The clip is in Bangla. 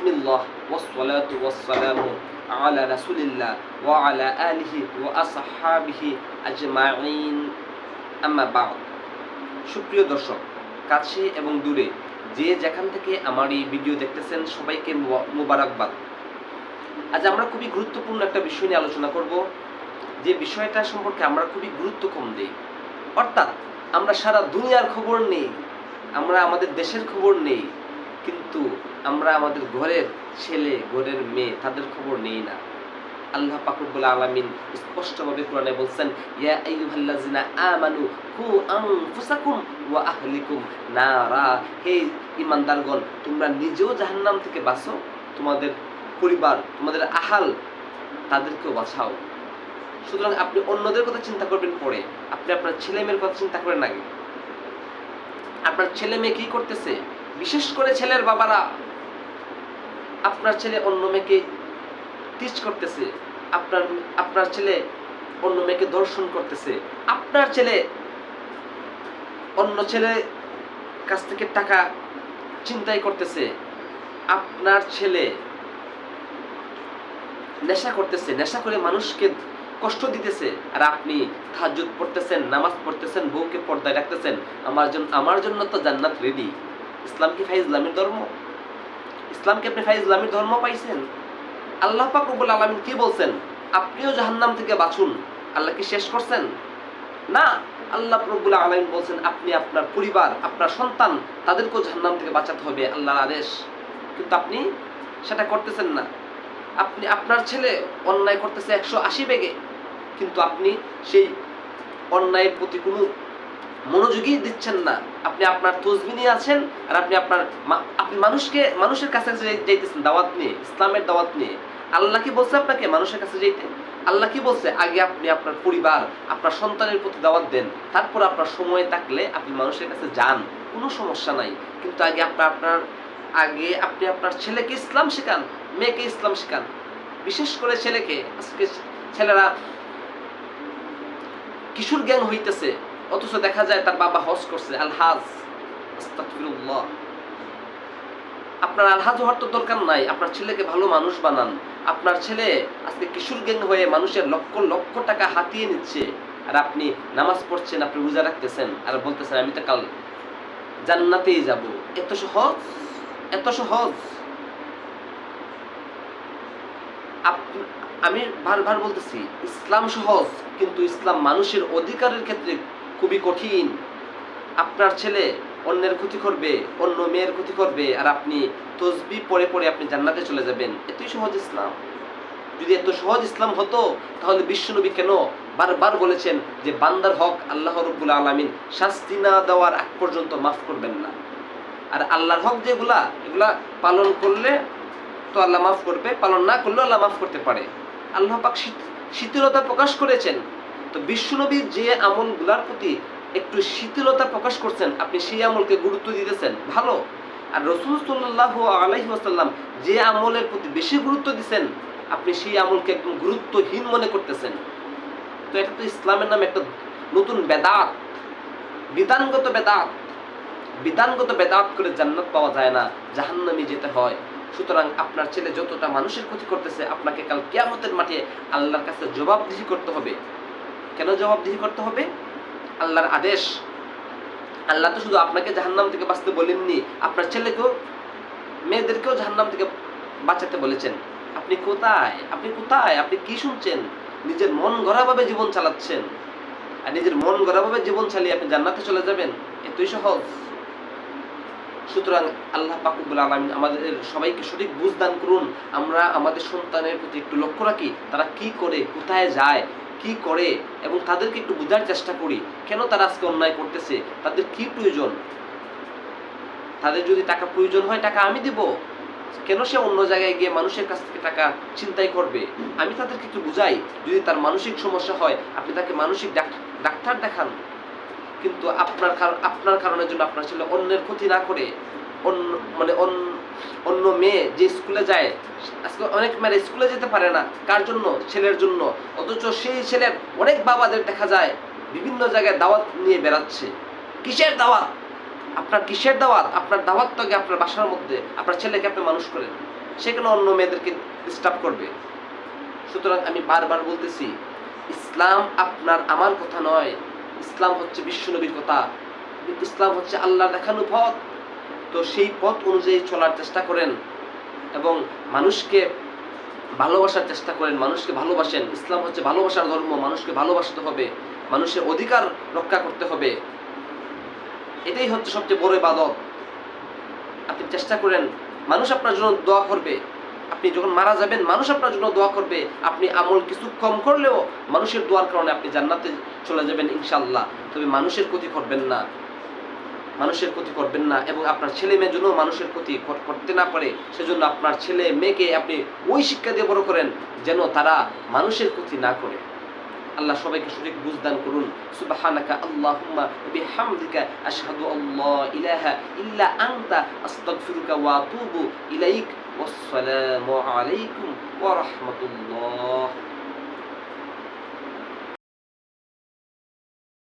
বিসমিল্লাহ ওয়াসসালাতু ওয়াসসালামু আলা রাসূলিল্লাহ ওয়া আলা আলিহি ওয়া আসহাবিহি আজমাইন, আম্মা বা'দ। সুপ্রিয় দর্শক, কাছে এবং দূরে যে যেখান থেকে আমার এই ভিডিও দেখতেছেন সবাইকে মোবারকবাদ। আজ আমরা খুবই গুরুত্বপূর্ণ একটা বিষয় নিয়ে আলোচনা করব, যে বিষয়টা সম্পর্কে আমরা খুবই গুরুত্ব কম দিই। অর্থাৎ আমরা সারা দুনিয়ার খবর নেই, আমরা আমাদের দেশের খবর নেই, কিন্তু আমরা আমাদের ঘরের ছেলে ঘরের মেয়ে তাদের খবর নেই না। আল্লাহ পাক রব্বুল আলামিন স্পষ্টভাবে কোরআনে বলছেন, ইয়া আইয়ুহাল্লাযিনা আমানু কু আনফুসাকুম ওয়া আহলিকুম নারা, হে ঈমানদারগণ, তোমরা নিজেও জাহান্নাম থেকে বাঁচো, তোমাদের পরিবার, তোমাদের আহাল তাদেরকেও বাঁচাও। সুতরাং আপনি অন্যদের কথা চিন্তা করবেন পরে, আপনি আপনার ছেলে মেয়ের কথা চিন্তা করেন আগে। আপনার ছেলে মেয়ে কি করতেছে, বিশেষ করে ছেলের বাবারা, আপনার ছেলে অন্য মেয়েকে টিচ করতেছে, আপনার ছেলে অন্য মেয়েকে দর্শন করতেছে, আপনার ছেলে অন্য ছেলের কাছ থেকে টাকা চিন্তাই করতেছে, আপনার ছেলে নেশা করতেছে, নেশা করে মানুষকে কষ্ট দিতেছে, আর আপনি তাহাজ্জুদ পড়তেছেন, নামাজ পড়তেছেন, বউকে পর্দায় রাখতেছেন, আমার জন্য তো জান্নাত রেডি। ইসলাম কি ফাইজলামির ধর্ম? ইসলাম কি আপনি ফাইজলামির ধর্ম পাইছেন? আল্লাহ পাক রব্বুল আলামিন কি বলছেন? আপনিও জাহান্নাম থেকে বাঁচুন। আল্লাহ কি শেষ করছেন? না, আল্লাহ রব্বুল আলামিন বলছেন আপনি আপনার পরিবার, আপনার সন্তান তাদেরকেও জাহান্নাম থেকে বাঁচাতে হবে, আল্লাহর আদেশ। কিন্তু আপনি সেটা করতেছেন না। আপনি আপনার ছেলে অন্যায় করতেছে 180 বেগে, কিন্তু আপনি সেই অন্যায়ের প্রতি কোনো মনোযোগই দিচ্ছেন না। আপনি আপনার তসবিহ নিয়ে আছেন, আর আপনি মানুষের কাছে যাইতেছেন দাওয়াত নিয়ে, ইসলামের দাওয়াত নিয়ে। আল্লাহ কি বলছে আপনাকে মানুষের কাছে যাইতে? আল্লাহ কি বলছে? আগে আপনি আপনার পরিবার, আপনার সন্তানের প্রতি দাওয়াত দেন, তারপর আপনার সময় থাকলে আপনি মানুষের কাছে যান, কোনো সমস্যা নাই। কিন্তু আগে আপনি আপনার ছেলেকে ইসলাম শেখান, মেয়েকে ইসলাম শেখান, বিশেষ করে ছেলেকে। আজকে ছেলেরা কিশোর গ্যাং হইতেছে, অথচ দেখা যায় তার বাবা হজ করছে, আলহাজ। আস্তাগফিরুল্লাহ। আপনার আলহাজ হওয়ার তো দরকার নাই, আপনার ছেলেকে ভালো মানুষ বানান। আপনার ছেলে আজকে কিশোর গ্যাং হয়ে মানুষের লক্ষ লক্ষ টাকা হাতিয়ে নিচ্ছে, আর আপনি নামাজ পড়ছেন, আপনি রোজা রাখতেছেন, আর বলতেছেন আমি তো কাল জান্নাতেই যাব। এত সহজ, এত সহজ। আমি বারবার বলতেছি, ইসলাম সহজ, কিন্তু ইসলাম মানুষের অধিকারের ক্ষেত্রে খুবই কঠিন। আপনার ছেলে অন্যের ক্ষতি করবে, অন্য মেয়ের ক্ষতি করবে, আর আপনি তসবিহ পড়ে পড়ে আপনি জান্নাতে চলে যাবেন। এতই সহজ ইসলাম। যদি এত সহজ ইসলাম হতো, তাহলে বিশ্বনবী কেন বারবার বলেছেন যে বান্দার হক আল্লাহ রাব্বুল আলামিন শাস্তি না দেওয়ার আগ পর্যন্ত মাফ করবেন না। আর আল্লাহর হক যেগুলা, এগুলা পালন করলে তো আল্লাহ মাফ করবে, পালন না করলেও আল্লাহ মাফ করতে পারে। আল্লাহ পাক শিথিলতা প্রকাশ করেছেন, তো বিশ্বনবীর যে আমলগুলার প্রতি একটু শিথিলতা প্রকাশ করছেন, আপনি সেই আমলকে গুরুত্ব দিতেছেন, ভালো। আর রাসূল সাল্লাল্লাহু আলাইহি ওয়াসাল্লাম যে আমলের প্রতি বেশি গুরুত্ব দিচ্ছেন, আপনি সেই আমলকে একদম গুরুত্বহীন মনে করতেছেন। তো এটা তো ইসলামের নামে একটা নতুন বেদাত, বিধানগত বেদাত। বিধানগত বেদাত করে জান্নাত পাওয়া যায় না, জাহান্নামে যেতে হয়। সুতরাং আপনার ছেলে যতটা মানুষের ক্ষতি করতেছে, আপনাকে কাল কিয়ামতের মাঠে আল্লাহর কাছে জবাবদিহি করতে হবে। কেন জবাবদিহি করতে হবে? আল্লাহর আদেশ। আল্লাহ তো শুধু আপনাকে জাহান্নাম থেকে বাঁচতে বলেননি, আপনার ছেলেকেও, মেয়েদেরকেও জাহান্নাম থেকে বাঁচাতে বলেছেন। আপনি কোথায়? আপনি কি শুনছেন? নিজের মন গড়াভাবে জীবন চালাচ্ছেন, আর নিজের মন গড়াভাবে জীবন চালিয়ে আপনি জান্নাতে চলে যাবেন, এতই সহজ। সুতরাং আল্লাহ পাক রব্বুল আলামিন আমাদের সবাইকে সঠিক বুঝ দান করুন। আমরা আমাদের সন্তানের প্রতি একটু লক্ষ্য রাখি, তারা কি করে, কোথায় যায়, কি করে, এবং তাদেরকে একটু বোঝার চেষ্টা করি কেন তারা আজকে অন্যায় করতেছে, তাদের কি প্রয়োজন। তাদের যদি টাকা প্রয়োজন হয়, টাকা আমি দিব, কেন সে অন্য জায়গায় গিয়ে মানুষের কাছ থেকে টাকা চিন্তাই করবে? আমি তাদেরকে একটু বুঝাই। যদি তার মানসিক সমস্যা হয়, আপনি তাকে মানসিক ডাক্তার দেখান। কিন্তু আপনার কারণের জন্য আপনার ছেলে অন্যের ক্ষতি না করে, অন্য মেয়ে যে স্কুলে যায়, আজকে অনেক মেয়েরা স্কুলে যেতে পারে না, কার জন্য? ছেলের জন্য। অথচ সেই ছেলের অনেক বাবাদের দেখা যায় বিভিন্ন জায়গায় দাওয়াত নিয়ে বেড়াচ্ছে। কিসের দাওয়াত? আপনার কিসের দাওয়াত? আপনার দাওয়াত তো আপনার বাসার মধ্যে, আপনার ছেলেকে আপনি মানুষ করেন। সে কেন অন্য মেয়েদেরকে ডিস্টার্ব করবে? সুতরাং আমি বারবার বলতেছি, ইসলাম আপনার আমার কথা নয়, ইসলাম হচ্ছে বিশ্বনবীর কথা, ইসলাম হচ্ছে আল্লাহর দেখানো পথ। তো সেই পথ অনুযায়ী চলার চেষ্টা করেন এবং মানুষকে ভালোবাসার চেষ্টা করেন, মানুষকে ভালোবাসেন। ইসলাম হচ্ছে ভালোবাসার ধর্ম, মানুষকে ভালোবাসতে হবে, মানুষের অধিকার রক্ষা করতে হবে। এটাই হচ্ছে সবচেয়ে বড় ইবাদত। আপনি চেষ্টা করেন, মানুষ আপনার জন্য দোয়া করবে। আপনি যখন মারা যাবেন মানুষ আপনার জন্য দোয়া করবে। আপনি আমল কিছু কম করলেও মানুষের দোয়ার কারণে আপনি জান্নাতে চলে যাবেন ইনশাআল্লাহ। তবে মানুষের ক্ষতি করবেন না, মানুষের ক্ষতি করবেন না। এবং আপনার ছেলে মেয়ের জন্য মানুষের ক্ষতি করতে না পারে সেজন্য আপনার ছেলে মেয়েকে আপনি ওই শিক্ষা দিয়ে বড় করেন যেন তারা মানুষের ক্ষতি না করে। আল্লাহ সবাইকে সঠিক বুঝদান করুন। সুবহানাকা আল্লাহুম্মা বিহামদিকা আশহাদু আল্লা ইলাহা ইল্লা আনতা আস্তাগফিরুকা ওয়া আতুবু ইলাইক। ওয়াসসালামু আলাইকুম ওয়া রাহমাতুল্লাহ।